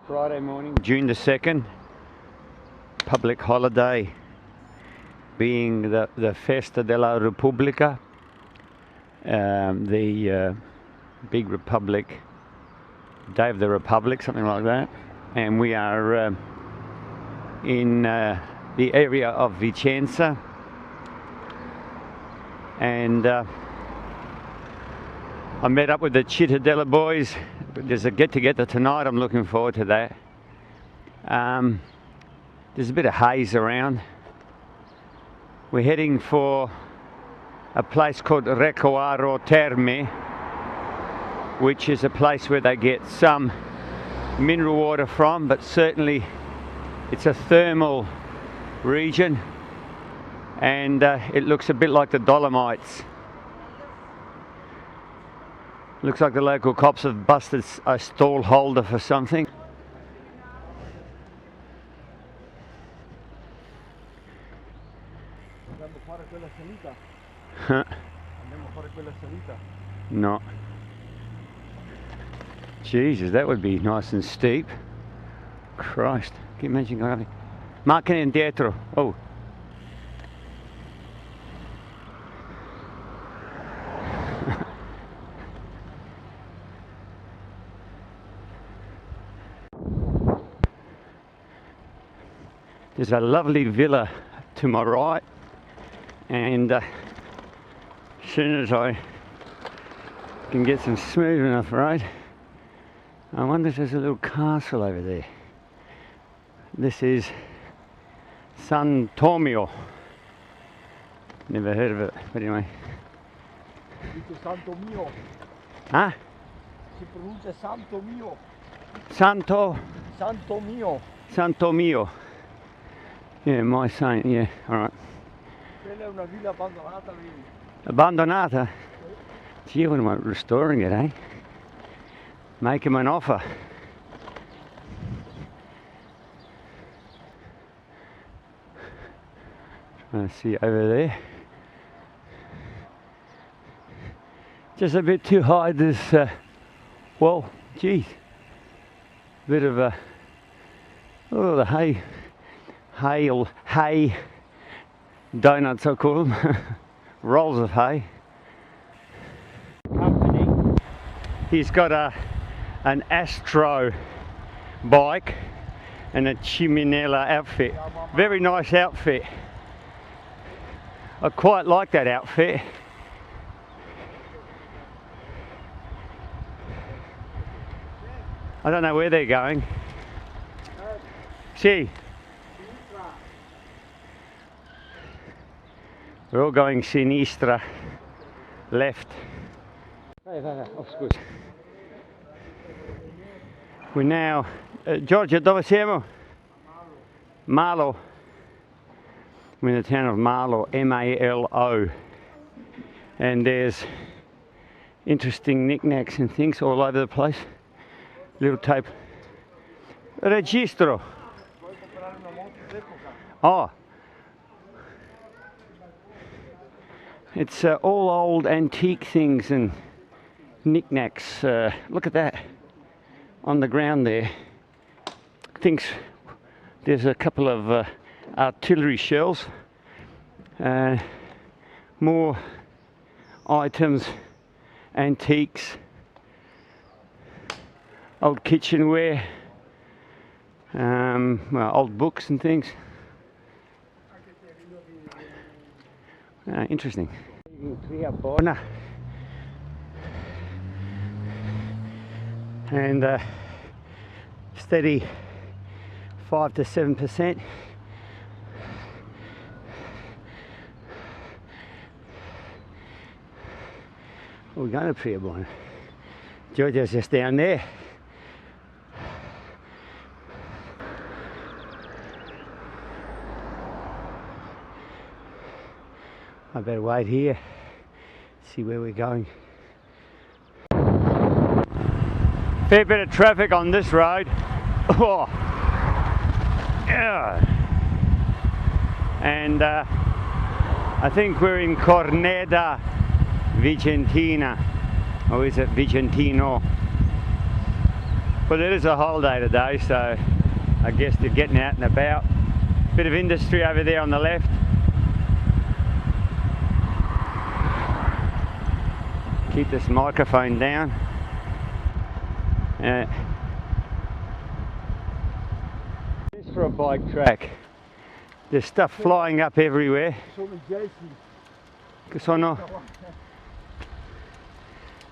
Friday morning, June the 2nd, public holiday being the Festa della Repubblica, the big Republic, Day of the Republic, something like that. And we are in the area of Vicenza, and I met up with the Cittadella boys. There's a get-together tonight. I'm looking forward to that. There's a bit of haze around. We're heading for a place called Recoaro Terme, which is a place where they get some mineral water from, but certainly it's a thermal region, and it looks a bit like the Dolomites. Looks like the local cops have busted a stall holder for something. No. Jesus, that would be nice and steep. Christ, can you imagine going up there? Macchina indietro. Oh. There's a lovely villa to my right, and as soon as I can get some smooth enough road, I wonder if there's a little castle over there. This is San Tomio. Never heard of it, but anyway. Santo mio. Huh? Si pronuncia Santo mio. Santo Mio. Santo Mio. Yeah, my saint, yeah, alright. Quella è una villa abbandonata lì. Abandonata? Gee, I wouldn't want restoring it, eh? Make him an offer. Trying to see over there. Just a bit too high, this, well, geez. Bit of a, oh, the hay donuts, I call them. Rolls of hay. Company. He's got an Astro bike and a Chiminella outfit. Very nice outfit. I quite like that outfit. I don't know where they're going. See? We're all going sinistra, left. We're now, Giorgio, dove siamo? Malo. We're in the town of Malo, M-A-L-O. And there's interesting knickknacks and things all over the place. Little tape. Registro. Oh. It's all old antique things and knickknacks. Look at that on the ground there. Thinks there's a couple of artillery shells. More items, antiques, old kitchenware, well, old books and things. Interesting. And steady 5 to 7%. We're going to Priabona. Giorgio's just down there. I better wait here, see where we're going. Fair bit of traffic on this road. Oh. Yeah. And I think we're in Corneda Vicentina, or is it Vicentino? Well, it is a holiday today, so I guess they're getting out and about. Bit of industry over there on the left. Keep this microphone down. This for a bike track. There's stuff flying up everywhere.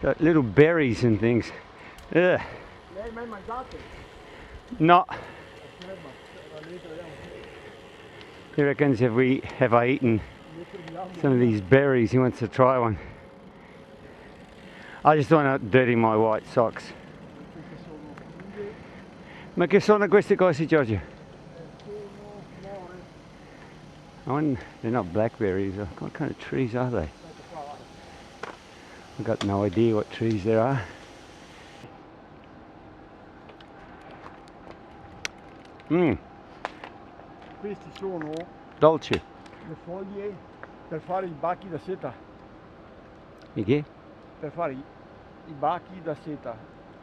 Got little berries and things. Ugh. No. He reckons have I eaten some of these berries? He wants to try one. I just don't want to dirty my white socks. Ma che sono queste cose, Giorgio? They're not blackberries. What kind of trees are they? I've got no idea what trees there are. Questi sono Dolce. le foglie per fare i bacchi da seta. I che? Per fare i bacchi da seta,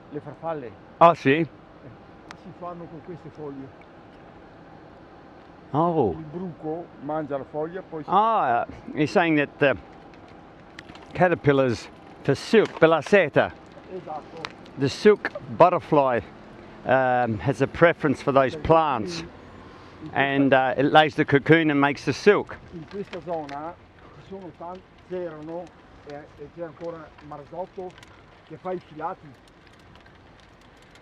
le farfalle. Ah, sì? Si fanno con queste foglie. Oh. Il bruco mangia la foglia, poi si... He's saying that caterpillars for silk, per la seta. Esatto. The silk butterfly has a preference for those plants, and it lays the cocoon and makes the silk. In questa zona ci sono c'erano e c'è ancora Marzotto che fa I filati,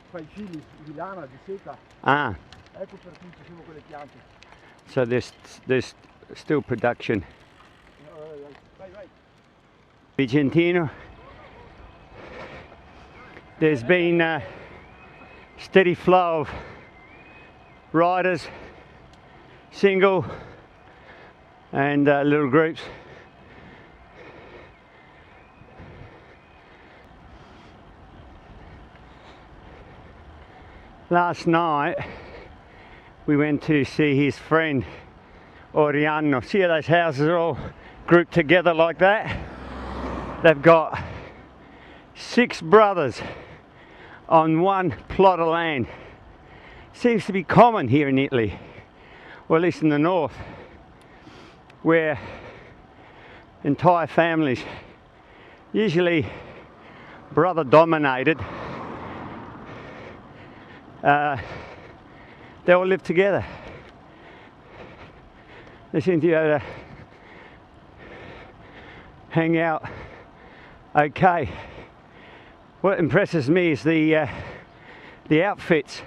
fa I fili di lana, di seta. Ah. Ecco per cui ci sono quelle piante. So there's still production. Vai. Vicentino. There's been a steady flow of riders, single and little groups. Last night we went to see his friend Oriano. See how those houses are all grouped together like that? They've got 6 brothers on one plot of land. Seems to be common here in Italy, or at least in the north, where entire families, usually brother dominated, they all live together. They seem to be able to hang out okay. What impresses me is the outfits.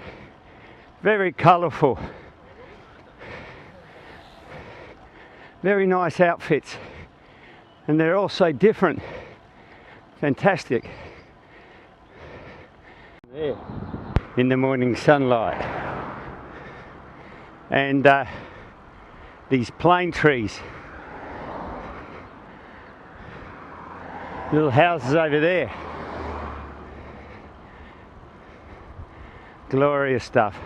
Very colourful. Very nice outfits. And they're all so different. Fantastic. There. In the morning sunlight. And these plane trees. Little houses over there. Glorious stuff.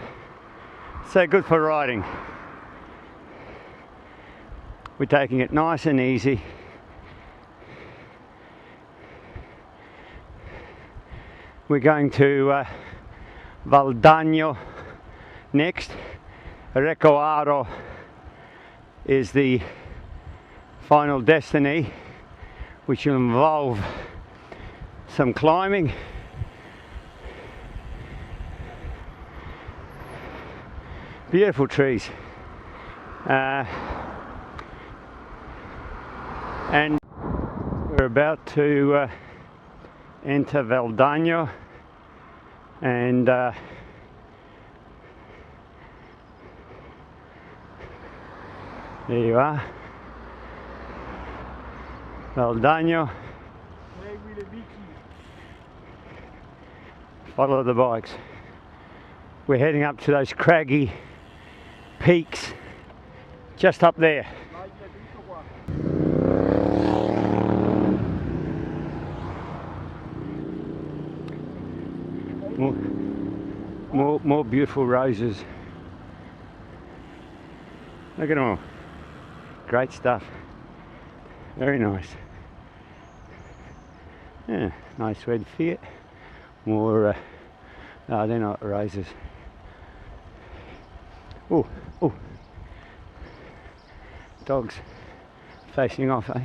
So good for riding. We're taking it nice and easy. We're going to Valdagno next. Recoaro is the final destiny, which will involve some climbing. Beautiful trees. And we're about to enter Valdagno, and there you are, Valdagno. Follow the bikes. We're heading up to those craggy peaks just up there. More beautiful roses. Look at them all. Great stuff. Very nice. Yeah, nice red Fiat. More Oh, they're not roses. Oh, oh. Dogs facing off, eh?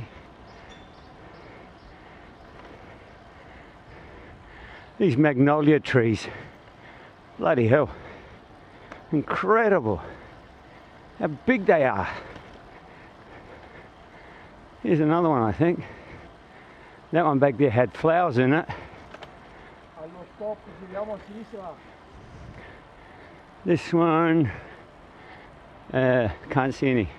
These magnolia trees. Bloody hell. Incredible. How big they are. Here's another one, I think. That one back there had flowers in it. Allo stop giriamo a sinistra. This one, can't see any.